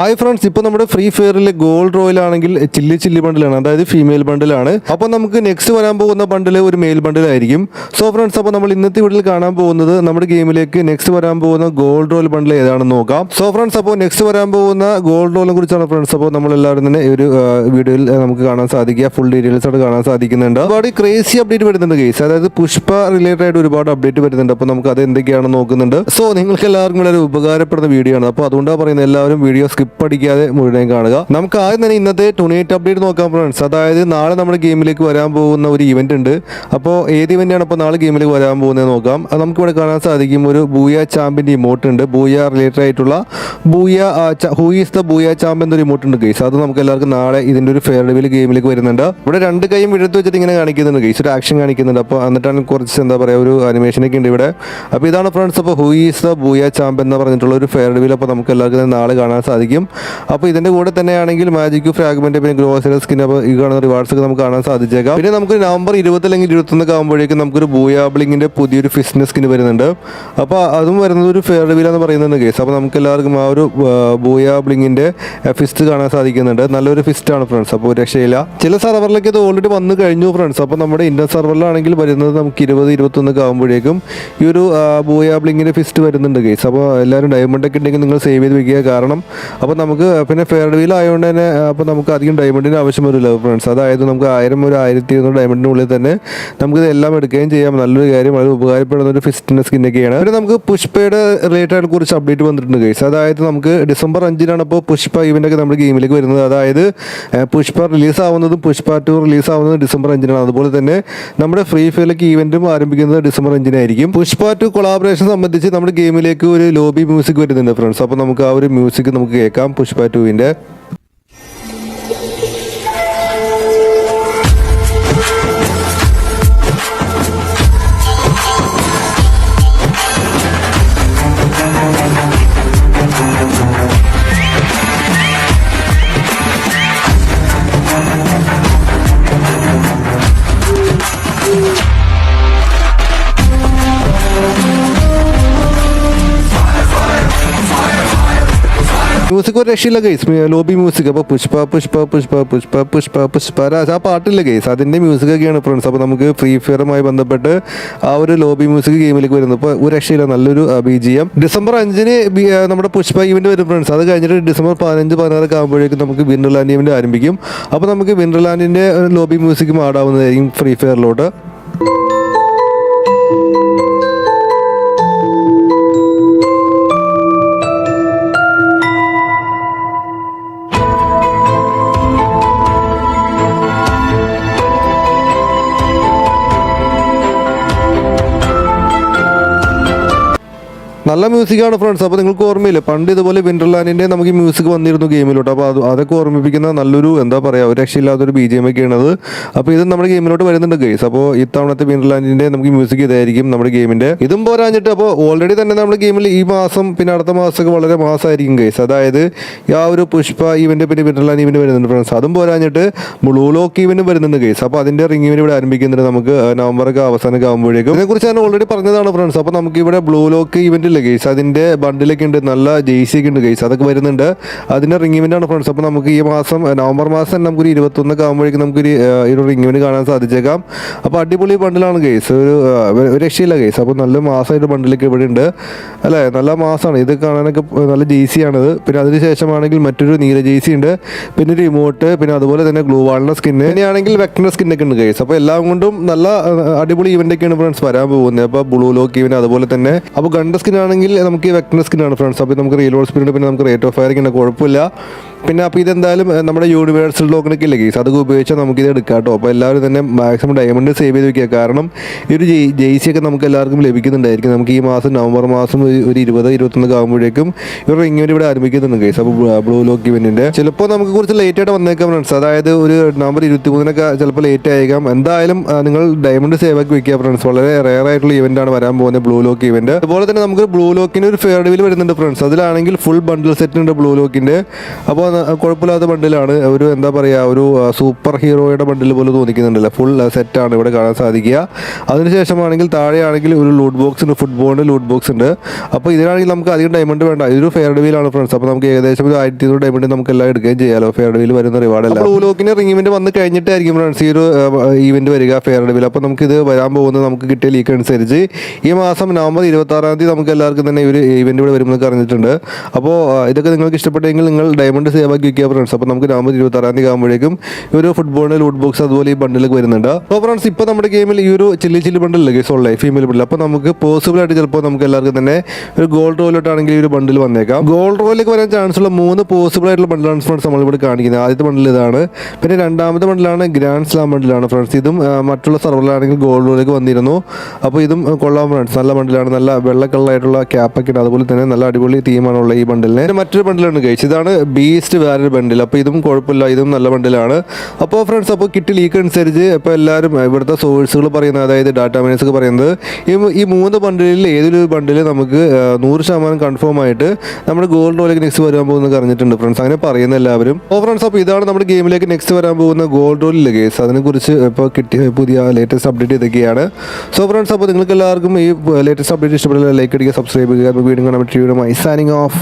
Hi friends, ഇപ്പോൾ നമ്മുടെ free ഫയറിലെ gold റോയിലാണെങ്കിൽ chilli ബണ്ടിലാണ്, അതായത് ഫീമെയിൽ ബണ്ടിലാണ്. അപ്പോൾ നമുക്ക് നെക്സ്റ്റ് വരാൻ പോകുന്ന ബണ്ടിൽ ഒരു മെയിൽ ബണ്ടിലായിരിക്കും. സോ ഫ്രണ്ട്സ്, അപ്പോൾ നമ്മൾ ഇന്നത്തെ വീഡിയോയിൽ കാണാൻ പോകുന്നത് നമ്മുടെ ഗെയിമിലേക്ക് നെക്സ്റ്റ് വരാൻ പോകുന്ന ഗോൾഡ് റോയിൽ ബണ്ടിൽ ഏതാണെന്ന് നോക്കാം. സോ ഫ്രണ്ട്സ്, അപ്പോൾ നെക്സ്റ്റ് വരാൻ പോകുന്ന ഗോൾഡ് റോയിനെ കുറിച്ചാണ് ഫ്രണ്ട്സ് അപ്പോൾ നമ്മളെല്ലാവരും തന്നെ ഈ ഒരു വീഡിയോയിൽ നമുക്ക് കാണാൻ സാധിക്കുക. ഫുൾ ഡീറ്റെയിൽസ് ആയിട്ട് കാണാൻ സാധിക്കുന്നുണ്ട്. ഒരുപാട് ക്രേസി അപ്ഡേറ്റ് വരുന്നുണ്ട് ഗെയ്സ്, അതായത് പുഷ്പ റിലേറ്റഡ് ആയിട്ട് ഒരുപാട് അപ്ഡേറ്റ് വരുന്നുണ്ട്. അപ്പോൾ നമുക്ക് അത് എന്തൊക്കെയാണെന്ന് നോക്കുന്നുണ്ട്. സോ നിങ്ങൾക്ക് എല്ലാവർക്കും വളരെ ഉപകാരപ്പെടുന്ന വീഡിയോ ആണ്. അപ്പോൾ അതുകൊണ്ടാണ് പറയുന്നത് എല്ലാവരും വീഡിയോ സ്കിപ്പ് അടിക്കാതെ മുഴുവൻ കാണുക. നമുക്ക് ആദ്യം തന്നെ ഇന്നത്തെ ടൂർണമെന്റ് അപ്ഡേറ്റ് നോക്കാം ഫ്രണ്ട്സ്. അതായത് നാളെ നമ്മുടെ ഗെയിമിലേക്ക് വരാൻ പോകുന്ന ഒരു ഇവന്റ് ഉണ്ട്. അപ്പോൾ ഏത് ഇവന്റാണ് അപ്പോൾ നാളെ ഗെയിമിലേക്ക് വരാൻ പോകുന്നത് നോക്കാം. അത് നമുക്കിവിടെ കാണാൻ സാധിക്കും. ഒരു ബൂയ ചാമ്പ്യൻ്റെ ഇമോട്ട് ഉണ്ട്, ബൂയ റിലേറ്റഡ് ആയിട്ടുള്ള Booyah who is the Booyah champ എന്നൊരു ഇമോട്ട് ഉണ്ട് ഗെയ്സ്. അത് നമുക്ക് എല്ലാവർക്കും നാളെ ഇതിൻ്റെ ഒരു ഫെയർ റിവീൽ ഗെയിമിലേക്ക് വരുന്നുണ്ട്. ഇവിടെ രണ്ട് കൈയും എടുത്ത് വെച്ചിട്ട് ഇങ്ങനെ കാണിക്കുന്നുണ്ട് ഗെയ്സ്, ഒരു ആക്ഷൻ കാണിക്കുന്നുണ്ട്. അപ്പോൾ എന്നിട്ടാണ് കുറച്ച് എന്താ പറയുക ഒരു അനിമേഷനൊക്കെ ഉണ്ട് ഇവിടെ. അപ്പോൾ ഇതാണ് ഫ്രണ്ട്സ് അപ്പോൾ ഹൂ ഈസ് ദ ബൂയ ചാമ്പ് എന്ന് പറഞ്ഞിട്ടുള്ള ഒരു ഫെയർ റിവീൽ അപ്പോൾ നമുക്ക് എല്ലാവർക്കും നാളെ കാണാൻ സാധിക്കും. അപ്പോൾ ഇതിൻ്റെ കൂടെ തന്നെയാണെങ്കിൽ മാജിക് ഫ്രാഗ്മെന്റ്, പിന്നെ ഗ്രോസറി സ്കിൻ, അപ്പോൾ ഈ കാണുന്ന റിവാർഡ്സ് ഒക്കെ നമുക്ക് കാണാൻ സാധിച്ചേക്കാം. പിന്നെ നമുക്ക് നവംബർ 20 അല്ലെങ്കിൽ 21 ആകുമ്പോഴേക്കും നമുക്കൊരു ബൂയാബ്ലിങ്ങിന്റെ പുതിയൊരു ഫിറ്റ്നസ് സ്കിൻ വരുന്നുണ്ട്. അപ്പോൾ അതും വരുന്നത് ഒരു ഫെയർ റിവീൽ എന്ന് പറയുന്നുണ്ട് കേസ്. അപ്പോൾ നമുക്ക് എല്ലാവർക്കും ആ ഒരു ബൂയാബ്ലിങ്ങിന്റെ ഫിസ്റ്റ് കാണാൻ സാധിക്കുന്നുണ്ട്. നല്ലൊരു ഫിസ്റ്റ് ആണ് ഫ്രണ്ട്സ്, അപ്പോൾ രക്ഷയില്ല. ചില സർവറിലേക്ക് ഇത് ഓൾറെഡി വന്നു കഴിഞ്ഞു ഫ്രണ്ട്സ്. അപ്പോൾ നമ്മുടെ ഇന്ത്യൻ സർവറിലാണെങ്കിൽ വരുന്നത് നമുക്ക് 20-21 ആകുമ്പോഴേക്കും ഈ ഒരു ബൂയാബ്ലിങ്ങിന്റെ ഫിസ്റ്റ് വരുന്നുണ്ട് കേസ്. അപ്പോൾ എല്ലാവരും ഡയമണ്ട് ഒക്കെ ഉണ്ടെങ്കിൽ നിങ്ങൾ സേവ് ചെയ്ത് വെക്കുക. കാരണം അപ്പോൾ നമുക്ക് പിന്നെ ഫെയർ റിവീൽ ആയതുകൊണ്ട് തന്നെ അപ്പോൾ നമുക്ക് അധികം ഡയമണ്ടിന് ആവശ്യം വരില്ല ഫ്രണ്ട്സ്. അതായത് നമുക്ക് 1000 ഒരു 1200 ഡയമണ്ടിനുള്ളിൽ തന്നെ നമുക്കിത് എല്ലാം എടുക്കുകയും ചെയ്യാം. നല്ലൊരു കാര്യം, വളരെ ഉപകാരപ്പെടുന്ന ഒരു ഫിറ്റ്നസ് സ്കിന്നൊക്കെയാണ്. പിന്നെ നമുക്ക് പുഷ്പയുടെ റിലേറ്റഡ് കുറച്ച് അപ്ഡേറ്റ് വന്നിട്ടുണ്ട് ഗൈസ്. അതായത് നമുക്ക് ഡിസംബർ 5-നാണ് അപ്പോൾ പുഷ്പ ഇവൻ്റൊക്കെ നമ്മുടെ ഗെയിമിലേക്ക് വരുന്നത്. അതായത് പുഷ്പ റിലീസ് ആവുന്നതും പുഷ്പ 2 റിലീസ് ആവുന്നതും ഡിസംബർ 5-നാണ്. അതുപോലെ തന്നെ നമ്മുടെ ഫ്രീ ഫയറിലേക്ക് ഈവൻറ്റും ആരംഭിക്കുന്നത് ഡിസംബർ 5-നായിരിക്കും. പുഷ്പ 2 കൊളാബറേഷൻ സംബന്ധിച്ച് നമ്മുടെ ഗെയിമിലേക്ക് ഒരു ലോബി മ്യൂസിക് വരുന്നുണ്ട് ഫ്രണ്ട്സ്. അപ്പോൾ നമുക്ക് ആ ഒരു മ്യൂസിക് നമുക്ക് കേൾക്കാം പുഷ്പ 2-ൻ്റെ. മ്യൂസിക് ഒരു രക്ഷയില്ല ഗെയ്സ്, ലോബി മ്യൂസിക്. അപ്പോൾ പുഷ്പ പുഷ്പ പുഷ്പ പുഷ്പ പുഷ്പ പുഷ്പ ആ പാട്ടില്ല ഗെയ്സ്, അതിൻ്റെ മ്യൂസിക്കൊക്കെയാണ് ഫ്രണ്ട്സ്. അപ്പോൾ നമുക്ക് ഫ്രീ ഫയറുമായി ബന്ധപ്പെട്ട് ആ ഒരു ലോബി മ്യൂസിക് ഗെയിമിലേക്ക് വരുന്നത്. അപ്പോൾ ഒരു രക്ഷയില്ല, നല്ലൊരു BGM. ഡിസംബർ 5-ന് നമ്മുടെ പുഷ്പ ഇവന്റ് വരും ഫ്രണ്ട്സ്. അത് കഴിഞ്ഞിട്ട് ഡിസംബർ 15-16 ആകുമ്പോഴേക്കും നമുക്ക് വിൻഡർലാൻഡ് ഇവന്റ് ആരംഭിക്കും. അപ്പോൾ നമുക്ക് വിൻഡർലാൻഡിൻ്റെ ലോബി മ്യൂസിക്കും ആടാവുന്നതായിരിക്കും ഫ്രീ ഫയറിലോട്ട്. നല്ല മ്യൂസിക്കാണ് ഫ്രണ്ട്സ്. അപ്പോൾ നിങ്ങൾക്ക് ഓർമ്മയില്ല, പണ്ട് ഇതുപോലെ വിൻഡർലാൻഡിൻ്റെ നമുക്ക് മ്യൂസിക് വന്നിരുന്നു ഗെയിമിലോട്ട്. അപ്പോൾ അതൊക്കെ ഓർമ്മിപ്പിക്കുന്ന നല്ലൊരു എന്താ പറയുക ഒരു രക്ഷയില്ലാത്തൊരു BGM ഒക്കെയാണ് അത്. അപ്പോൾ ഇത് നമ്മുടെ ഗെയിമിലോട്ട് വരുന്നുണ്ട് ഗെയ്സ്. അപ്പോൾ ഇത്തവണത്തെ വിൻഡർലാൻഡിൻ്റെ നമുക്ക് മ്യൂസിക് ഇതായിരിക്കും നമ്മുടെ ഗെയിമിൻ്റെ. ഇതും പോരാഞ്ഞിട്ട് അപ്പോൾ ഓൾറെഡി തന്നെ നമ്മുടെ ഗെയിമിൽ ഈ മാസം പിന്നെ അടുത്ത മാസമൊക്കെ വളരെ മാസമായിരിക്കും ഗെയ്സ്. അതായത് ആ ഒരു പുഷ്പ ഇവന്റ് പിന്നെ വിൻഡർലാൻഡ് ഇവന്റ് വരുന്നുണ്ട് ഫ്രണ്ട്സ്. അതും പോരാഞ്ഞിട്ട് ബ്ലൂ ലോക്ക് ഇവന്റ് വരുന്നുണ്ട് ഗെയ്സ്. അപ്പോൾ അതിൻ്റെ റിംഗ് ഇവന്റ് ഇവിടെ ആരംഭിക്കുന്നുണ്ട് നമുക്ക് നവംബറൊക്കെ അവസാനമൊക്കെ ആകുമ്പോഴേക്കും. ഇതിനെക്കുറിച്ച് ഞാൻ ഓൾറെഡി പറഞ്ഞതാണ് ഫ്രണ്ട്സ്. അപ്പോൾ നമുക്ക് ഇവിടെ ബ്ലൂ ലോക്ക് ഇവന്റ് ഗെയ്സ്, അതിന്റെ ബണ്ടിലൊക്കെ ഉണ്ട്, നല്ല ജേഴ്സി ഒക്കെ ഉണ്ട് ഗെയ്സ്, അതൊക്കെ വരുന്നുണ്ട്. അതിന്റെ റിംഗ് ഇവന്റ് ആണ് ഫ്രണ്ട്സ്. അപ്പോൾ നമുക്ക് ഈ മാസം നവംബർ മാസം തന്നെ നമുക്കൊരു 21 ആകുമ്പോഴേക്കും നമുക്കൊരു റിംഗ് ഇവന്റ് കാണാൻ സാധിച്ചേക്കാം. അപ്പോൾ അടിപൊളി ബണ്ടിലാണ് ഗെയ്സ്, ഒരു രക്ഷയില്ല ഗെയ്സ്. അപ്പോൾ നല്ല മാസമായിട്ട് ബണ്ടിലൊക്കെ ഇവിടെ ഉണ്ട് അല്ലേ, നല്ല മാസമാണ് ഇത് കാണാനൊക്കെ, നല്ല ജേഴ്സിയാണിത്. പിന്നെ അതിനുശേഷമാണെങ്കിൽ മറ്റൊരു നീല ജേഴ്സി ഉണ്ട്, പിന്നെ ഒരു ഇമോട്ട്, പിന്നെ അതുപോലെ തന്നെ ഗ്ലൂ വാളിന്റെ സ്കിന്ന്, പിന്നെയാണെങ്കിൽ വെക്ടർ സ്കിന്നൊക്കെ ഉണ്ട് ഗെയ്സ്. അപ്പോൾ എല്ലാം കൊണ്ടും നല്ല അടിപൊളി ഇവന്റൊക്കെയാണ് ഫ്രണ്ട്സ് വരാൻ പോകുന്നത്. അപ്പോൾ ബ്ലൂ ലോക്ക് ഇവന്റ് അതുപോലെ തന്നെ. അപ്പോൾ ഗണ്ട സ്കിൻ ആണെങ്കിൽ നമുക്ക് വെക്ടർ സ്കിന്നാണ് ഫ്രണ്ട്സ്. അപ്പോൾ നമുക്ക് റീലോഡ് സ്പീഡ്, പിന്നെ നമുക്ക് റേറ്റ് ഓഫ് ഫയറിംഗ് ഉണ്ട്, കുഴപ്പമില്ല. പിന്നെ അപ്പോൾ ഇതെന്തായാലും നമ്മുടെ യൂണിവേഴ്സൽ ടോക്കണൊക്കെ ഇല്ലേ ഗെയ്സ്, അതൊക്കെ ഉപയോഗിച്ചാൽ നമുക്കിത് എടുക്കാം കേട്ടോ. അപ്പോൾ എല്ലാവരും തന്നെ മാക്സിമം ഡയമണ്ട് സേവ് ചെയ്ത് വെക്കുക. കാരണം ഈ ഒരു ജേഴ്സിയൊക്കെ നമുക്ക് എല്ലാവർക്കും ലഭിക്കുന്നുണ്ടായിരിക്കും. നമുക്ക് ഈ മാസം നവംബർ മാസം ഒരു 20-21 ആകുമ്പോഴേക്കും ഒരു റിംഗ് ഇവന്റ് ഇവിടെ ആരംഭിക്കുന്നുണ്ട് ഗെയ്സ്. അപ്പോൾ ബ്ലൂ ലോക്ക് ഇവന്റിന്റെ ചിലപ്പോൾ നമുക്ക് കുറച്ച് ലേറ്റ് ആയിട്ട് വന്നേക്കാം ഫ്രണ്ട്സ്. അതായത് ഒരു നവംബർ 23-നൊക്കെ ചിലപ്പോൾ ലേറ്റ് ആയേക്കാം. എന്തായാലും നിങ്ങൾ ഡയമണ്ട് സേവ് ആക്കി വെക്കുക ഫ്രണ്ട്സ്. വളരെ റെയർ ആയിട്ടുള്ള ഇവന്റ് ആണ് വരാൻ പോകുന്നത് ബ്ലൂ ലോക്ക് ഇവന്റ്. അതുപോലെ തന്നെ നമുക്ക് ബ്ലൂ ലോക്കിന് ഒരു ഫെയർ ഡീൽ വരുന്നുണ്ട് ഫ്രണ്ട്സ്. അതിലാണെങ്കിൽ ഫുൾ ബണ്ടിൽ സെറ്റ് ഉണ്ട് ബ്ലൂ ലോക്കിന്റെ. അപ്പോൾ കുഴപ്പമില്ലാത്ത ബണ്ടിലാണ്. ഒരു എന്താ പറയുക, ഒരു സൂപ്പർ ഹീറോയുടെ ബണ്ടിൽ പോലെ തോന്നിക്കുന്നുണ്ടല്ലോ. ഫുൾ സെറ്റാണ് ഇവിടെ കാണാൻ സാധിക്കുക. അതിനുശേഷമാണെങ്കിൽ താഴെയാണെങ്കിൽ ഒരു ലൂട്ട് ബോക്സ് ഉണ്ട്, ഫുട്ബോളിൻ്റെ ലൂട്ട് ബോക്സ് ഉണ്ട്. അപ്പോൾ ഇതിനാണെങ്കിൽ നമുക്ക് അധികം ഡയമണ്ട് വേണ്ട. ഇതൊരു ഫെയർ ഡീലാണ് ഫ്രണ്ട്സ്. അപ്പോൾ നമുക്ക് ഏകദേശം ഒരു 1200 ഡയമണ്ട് നമുക്ക് എല്ലാം എടുക്കുകയും ചെയ്യാമല്ലോ. ഫെയർ ഡീൽ വരുന്ന റിവാർഡല്ല. ബ്ലൂലോക്കിന് റിംഗ് ഇവന്റ് വന്ന് കഴിഞ്ഞിട്ടായിരിക്കും ഫ്രണ്ട്സ് ഈ ഒരു ഈവന്റ് വരിക, ഫെയർ ഡീൽ. അപ്പോൾ നമുക്കിത് വരാൻ പോകുന്നത് നമുക്ക് കിട്ടിയ ലീക്ക് അനുസരിച്ച് ഈ മാസം നവംബർ 26-ാം തീയതി നമുക്ക് എല്ലാവർക്കും തന്നെ ഒരു ഈവന്റ് ഇവിടെ വരുമെന്ന് അറിഞ്ഞിട്ടുണ്ട്. അപ്പോൾ ഇതൊക്കെ നിങ്ങൾക്ക് ഇഷ്ടപ്പെട്ടെങ്കിൽ നിങ്ങൾ ഡയമണ്ട് സേവ് ആക്കി വയ്ക്കുക ഫ്രണ്ട്സ്. അപ്പോൾ നമുക്ക് നവംബർ 26-ാം തീയതി ആകുമ്പോഴേക്കും ഈ ഒരു ഫുട്ബോളിൻ്റെ ലൂട്ട് ബോക്സ് അതുപോലെ ഈ ബണ്ടിലേക്ക് വരുന്നുണ്ട്. അപ്പോൾ ഫ്രണ്ട്സ് ഇപ്പോൾ നമ്മുടെ ഗെയിമിൽ ഈ ഒരു ചില്ലി ബണ്ടിൽ ഗേസ് ഉള്ള ഫീമെയിൽ ബണ്ടിൽ. അപ്പോൾ നമുക്ക് പോസിബിൾ ആയിട്ട് ചിലപ്പോൾ നമുക്ക് എല്ലാവർക്കും തന്നെ ഒരു ഗോൾഡ് റോയിലോട്ടാണെങ്കിൽ ഈ ഒരു ബണ്ടിൽ വന്നേക്കാം. ഗോൾഡ് റോയിലേക്ക് വരാൻ ചാൻസ് ഉള്ള 3 പോസിബിൾ ആയിട്ടുള്ള ബണ്ടിലാണ് ഫ്രണ്ട്സ് നമ്മളിവിടെ കാണിക്കുന്നത്. ആദ്യത്തെ ബണ്ടിൽ ഇതാണ്. പിന്നെ രണ്ടാമത്തെ ബണ്ടിലാണ് ഗ്രാൻഡ് സ്ലാം ബണ്ടിലാണ് ഫ്രണ്ട്സ്. ഇതും മറ്റുള്ള സർവറിലാണെങ്കിൽ ഗോൾഡ് റോയിലേക്ക് വന്നിരുന്നു. അപ്പോൾ ഇതും കൊള്ളാം ഫ്രണ്ട്സ്. നല്ല ബണ്ടിലാണ്, നല്ല വെള്ള കളറായിട്ടുള്ള ക്യാപ്പൊക്കെ ഉണ്ട്. അതുപോലെ തന്നെ നല്ല അടിപൊളി തീമാണുള്ള ഈ ബണ്ടിലിന്. മറ്റൊരു ബണ്ടിലാണ് ഗൈസ്, ഇതാണ് ബീസ്റ്റ് വേറൊരു ബണ്ടിൽ. അപ്പോൾ ഇതും കുഴപ്പമില്ല, ഇതും നല്ല ബണ്ടിലാണ്. അപ്പോൾ ഫ്രണ്ട്സ് അപ്പോൾ കിറ്റ് ലീക്ക് അനുസരിച്ച് ഇപ്പോൾ എല്ലാവരും ഇവിടുത്തെ സോഴ്സുകൾ പറയുന്നത്, അതായത് ഡാറ്റാ മൈനേഴ്സ് ഒക്കെ പറയുന്നത് ഈ 3 ബണ്ടിലിൽ ഏതൊരു ബണ്ടിൽ നമുക്ക് 100% കൺഫേം ആയിട്ട് നമ്മുടെ ഗോൾഡ് റോയിലേക്ക് നെക്സ്റ്റ് വരാൻ പോകുന്നത് അറിഞ്ഞിട്ടുണ്ട് ഫ്രണ്ട്സ്. അങ്ങനെ പറയുന്ന എല്ലാവരും. അപ്പോൾ ഫ്രണ്ട്സ് അപ്പോൾ ഇതാണ് നമ്മുടെ ഗെയിമിലേക്ക് നെക്സ്റ്റ് വരാൻ പോകുന്ന ഗോൾഡ് റോയിലെ കേസ്. അതിനെക്കുറിച്ച് ഇപ്പോൾ കിട്ടിയ പുതിയ ലേറ്റസ്റ്റ് അപ്ഡേറ്റ് ഇതൊക്കെയാണ്. സോ ഫ്രണ്ട്സ് അപ്പോൾ നിങ്ങൾക്ക് എല്ലാവർക്കും ഈ ലേറ്റസ്റ്റ് അപ്ഡേറ്റ് ഇഷ്ടപ്പെട്ടില്ല ലൈക്ക് അടിക്കുക, സബ്സ്ക്രൈബ് ചെയ്യുക. വീണ്ടും കാണാൻ പറ്റിയ സൈനിങ് ഓഫ്.